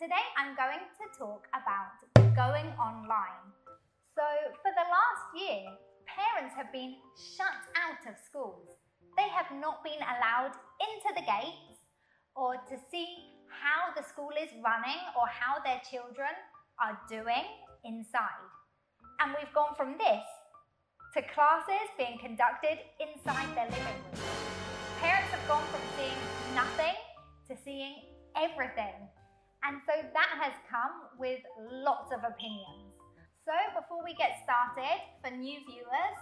today I'm going to talk about going online. So for the last year, parents have been shut out of schools. They have not been allowed into the gates or to see how the school is running or how their children are doing inside. And we've gone from this to classes being conducted inside their living room. Parents have gone from seeing nothing to seeing everything. And so that has come with lots of opinions. So before we get started, for new viewers,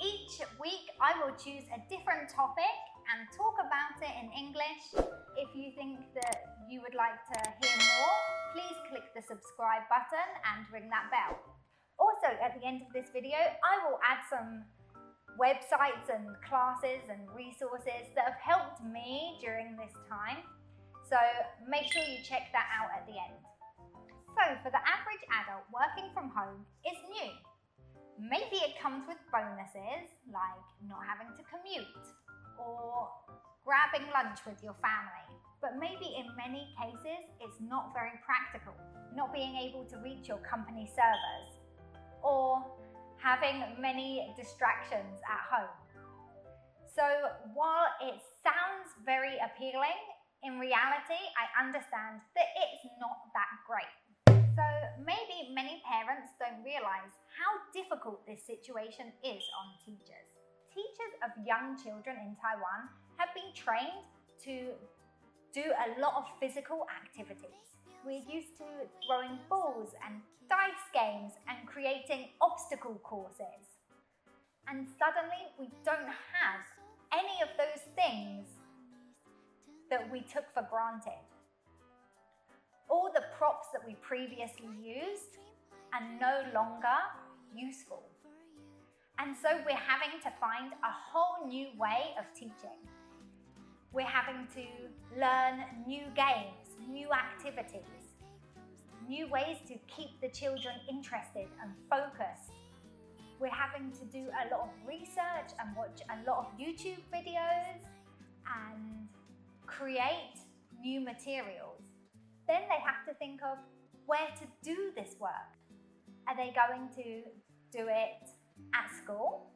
each week I will choose a different topic and talk about it in English. If you think that you would like to hear more, please click the subscribe button and ring that bell. Also, at the end of this video, I will add some websites and classes and resources that have helped me during this time. So make sure you check that out at the end. So for the average adult, working from home is new. Maybe it comes with bonuses like not having to commute or grabbing lunch with your family. But maybe in many cases, it's not very practical, not being able to reach your company servers or having many distractions at home. So while it sounds very appealing, in reality, I understand that it's not that great. So maybe many parents don't realize how difficult this situation is on teachers. Teachers of young children in Taiwan have been trained to do a lot of physical activities. We're used to throwing balls and dice games and creating obstacle courses. And suddenly we don't have any of those things that we took for granted. All the props that we previously used are no longer useful. And so we're having to find a whole new way of teaching. We're having to learn new games, new activities, new ways to keep the children interested and focused. We're having to do a lot of research and watch a lot of YouTube videos and create new materials. Then they have to think of where to do this work. Are they going to do it at school?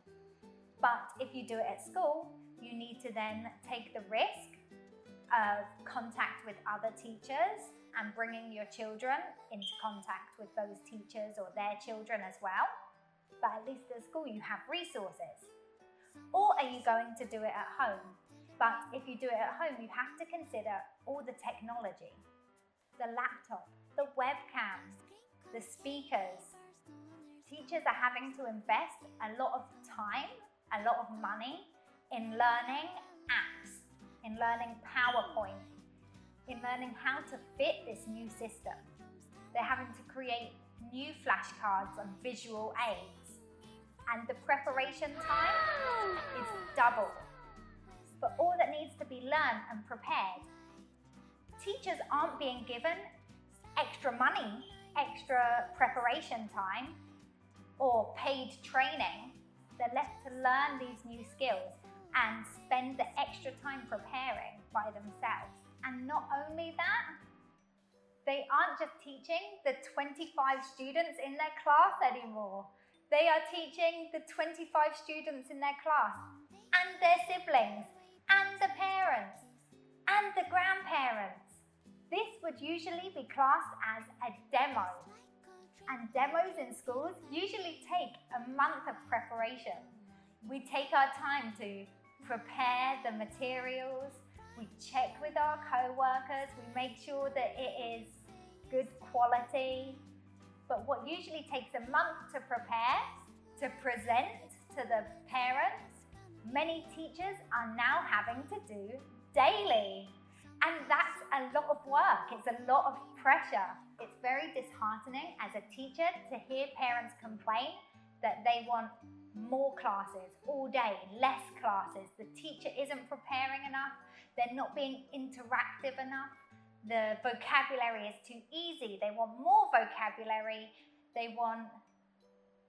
But if you do it at school, you need to then take the risk of contact with other teachers and bringing your children into contact with those teachers or their children as well. But at least at school you have resources. Or are you going to do it at home? But if you do it at home, you have to consider all the technology, the laptop, the webcams, the speakers. Teachers are having to invest a lot of time, a lot of money in learning apps, in learning PowerPoint, in learning how to fit this new system. They're having to create new flashcards and visual aids. And the preparation time is double. For all that needs to be learned and prepared. Teachers aren't being given extra money, extra preparation time, or paid training. They're left to learn these new skills and spend the extra time preparing by themselves. And not only that, they aren't just teaching the 25 students in their class anymore. They are teaching the 25 students in their class and their siblings and the parents and the grandparents. This would usually be classed as a demo. And demos in schools usually take a month of preparation. We take our time to prepare the materials, we check with our co-workers, we make sure that it is good quality. But what usually takes a month to prepare, to present to the parents, many teachers are now having to do daily. And that's a lot of work, it's a lot of pressure. It's very disheartening as a teacher to hear parents complain that they want more classes all day, less classes. The teacher isn't preparing enough, they're not being interactive enough. The vocabulary is too easy, they want more vocabulary, they want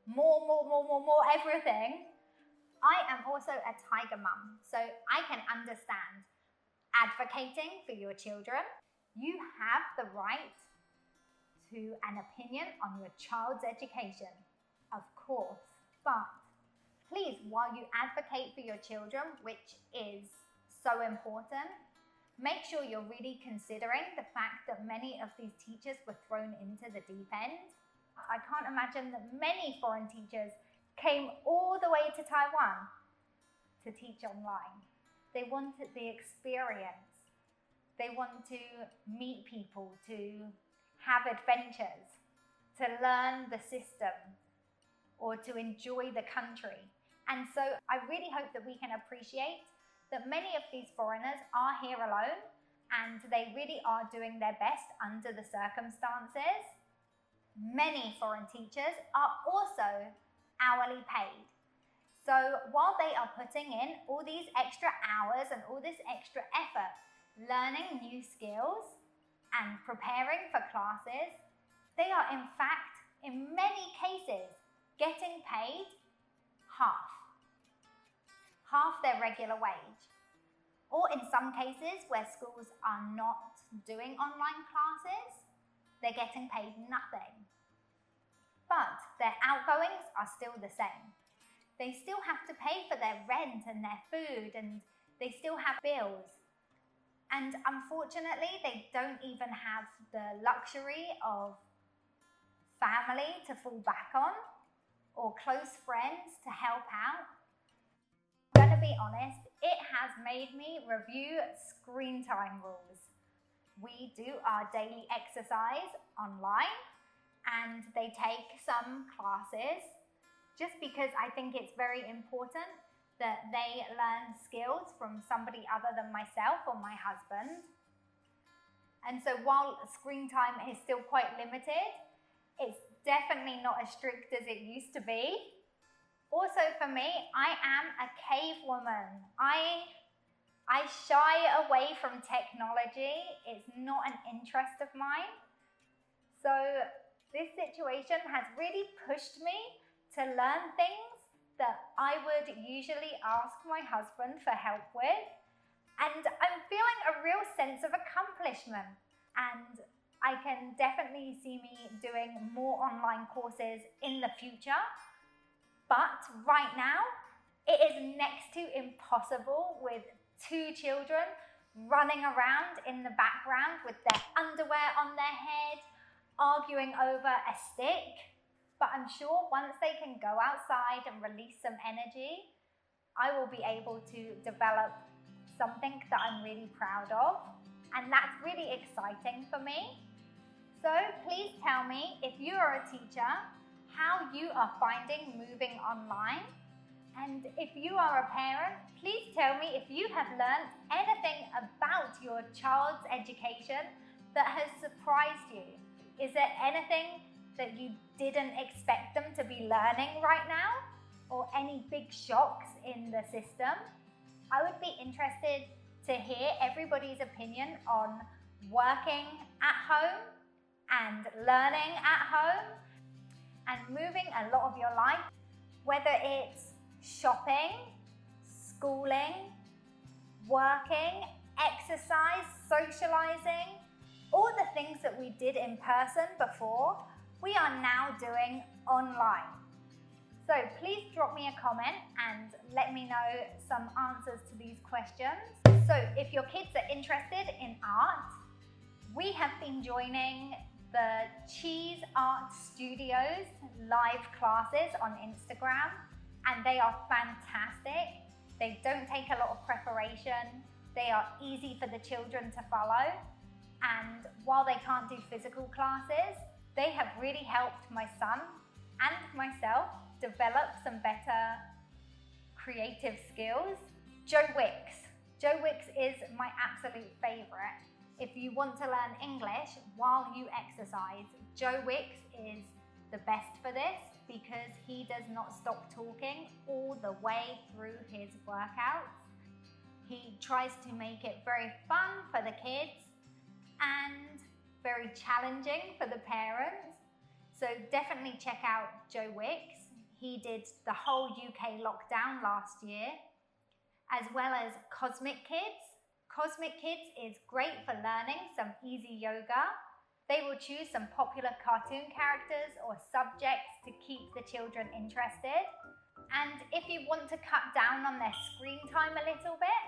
more everything. I am also a tiger mum, so I can understand advocating for your children. You have the right to an opinion on your child's education, of course. But please, while you advocate for your children, which is so important, make sure you're really considering the fact that many of these teachers were thrown into the deep end. I can't imagine that many foreign teachers came all the way to Taiwan to teach online. They wanted the experience. They want to meet people, to have adventures, to learn the system, or to enjoy the country. And so I really hope that we can appreciate that many of these foreigners are here alone and they really are doing their best under the circumstances. Many foreign teachers are also hourly paid. So while they are putting in all these extra hours and all this extra effort, learning new skills and preparing for classes, they are in fact, in many cases, getting paid half their regular wage. Or in some cases where schools are not doing online classes, they're getting paid nothing. But their outgoings are still the same. They still have to pay for their rent and their food, and they still have bills. And unfortunately, they don't even have the luxury of family to fall back on or close friends to help out. I'm going to be honest, it has made me review screen time rules. We do our daily exercise online and they take some classes just because I think it's very important that they learn skills from somebody other than myself or my husband. And so while screen time is still quite limited, it's definitely not as strict as it used to be. Also for me, I am a cave woman. I shy away from technology. It's not an interest of mine. So this situation has really pushed me to learn things that I would usually ask my husband for help with. And I'm feeling a real sense of accomplishment. And I can definitely see me doing more online courses in the future. But right now, it is next to impossible with 2 children running around in the background with their underwear on their head, arguing over a stick. But I'm sure once they can go outside and release some energy, I will be able to develop something that I'm really proud of. And that's really exciting for me. So please tell me, if you are a teacher, how you are finding moving online. And if you are a parent, please tell me if you have learned anything about your child's education that has surprised you. Is there anything that you didn't expect them to be learning right now? Or any big shocks in the system? I would be interested to hear everybody's opinion on working at home and learning at home and moving a lot of your life, whether it's shopping, schooling, working, exercise, socializing, all the things that we did in person before, we are now doing online. So please drop me a comment and let me know some answers to these questions. So if your kids are interested in art, we have been joining the Cheese Art Studios live classes on Instagram, and they are fantastic. They don't take a lot of preparation. They are easy for the children to follow. And while they can't do physical classes, they have really helped my son and myself develop some better creative skills. Joe Wicks. Joe Wicks is my absolute favorite. If you want to learn English while you exercise, Joe Wicks is the best for this because he does not stop talking all the way through his workouts. He tries to make it very fun for the kids and very challenging for the parents. So definitely check out Joe Wicks. He did the whole UK lockdown last year, as well as Cosmic Kids. Cosmic Kids is great for learning some easy yoga They will choose some popular cartoon characters or subjects to keep the children interested. And if you want to cut down on their screen time a little bit,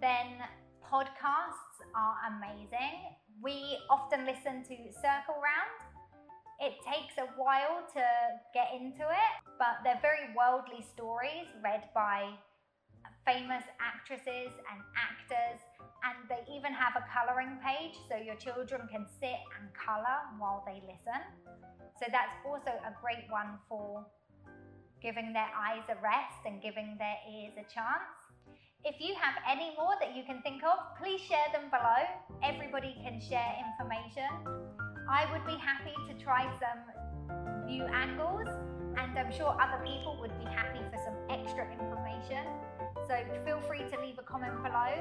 then podcasts are amazing. We often listen to Circle Round. It takes a while to get into it, but they're very worldly stories read by famous actresses and actors, and they even have a colouring page so your children can sit and colour while they listen. So that's also a great one for giving their eyes a rest and giving their ears a chance. If you have any more that you can think of, please share them below. Everybody can share information. I would be happy to try some new angles, and I'm sure other people would be happy for some extra information. So feel free to leave a comment below,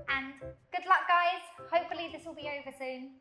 and good luck guys. Hopefully this will be over soon.